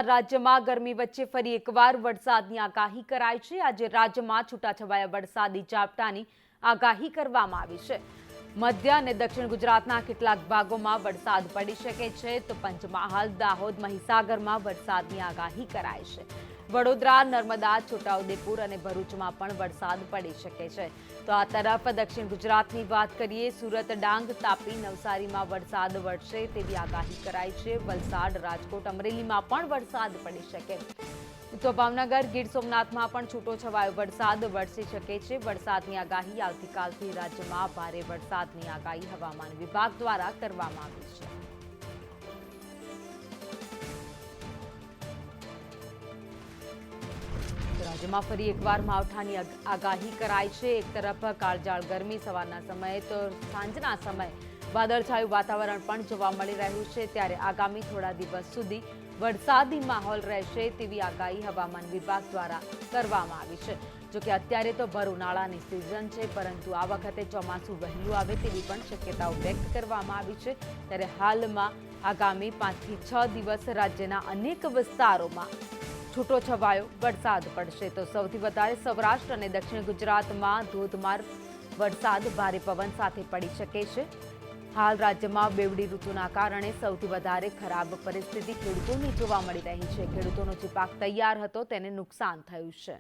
રાજ્યમાં ગરમી વચ્ચે ફરી એકવાર વરસાદની આગાહી કરાઈ છે। આજે રાજ્યમાં છૂટાછવાયા વરસાદી ઝાપટાની આગાહી કરવામાં આવી છે। મધ્ય અને દક્ષિણ ગુજરાતના કેટલાક ભાગોમાં વરસાદ પડી શકે છે, તો પંચમહાલ, દાહોદ, મહીસાગરમાં વરસાદની આગાહી કરાઈ છે। વડોદરા, નર્મદા, છોટાઉદેપુર અને ભરૂચમાં પણ વરસાદ પડી શકે છે। તો આ તરફ દક્ષિણ ગુજરાતની વાત કરીએ, સુરત, ડાંગ, તાપી, નવસારીમાં વરસાદ વરસે તેવી આગાહી કરાઈ છે। વલસાડ, રાજકોટ, અમરેલીમાં પણ વરસાદ પડી શકે। તો ભાવનગર, ગીર સોમનાથમાં પણ છૂટોછવાયો વરસાદ વરસી શકે છે। વરસાદની આગાહી આવતીકાલથી રાજ્યમાં ભારે વરસાદની આગાહી હવામાન વિભાગ દ્વારા કરવામાં આવી છે। રાજ્યમાં ફરી એકવાર માવઠાની આગાહી કરાઈ છે। એક તરફ કાળઝાળ ગરમી, સવારના સમયે તો સાંજના સમયે વાદળછાયું વાતાવરણ પણ જોવા મળી રહ્યું છે, ત્યારે આગામી થોડા દિવસ સુધી વરસાદી માહોલ રહેશે તેવી આગાહી હવામાન વિભાગ દ્વારા કરવામાં આવી છે। જોકે અત્યારે તો ભર ઉનાળાની સિઝન છે, પરંતુ આ વખતે ચોમાસું વહેલું આવે તેવી પણ શક્યતાઓ વ્યક્ત કરવામાં આવી છે। ત્યારે હાલમાં આગામી 5 થી 6 દિવસ રાજ્યના અનેક વિસ્તારોમાં છૂટોછવાયો વરસાદ પડશે। તો સૌથી વધારે સૌરાષ્ટ્ર અને દક્ષિણ ગુજરાતમાં ધોધમાર વરસાદ ભારે પવન સાથે પડી શકે છે। હાલ રાજ્યમાં બેવડી ઋતુના કારણે સૌથી વધારે ખરાબ પરિસ્થિતિ ખેડૂતોની જોવા મળી રહી છે। ખેડૂતોનો જે પાક તૈયાર હતો તેને નુકસાન થયું છે।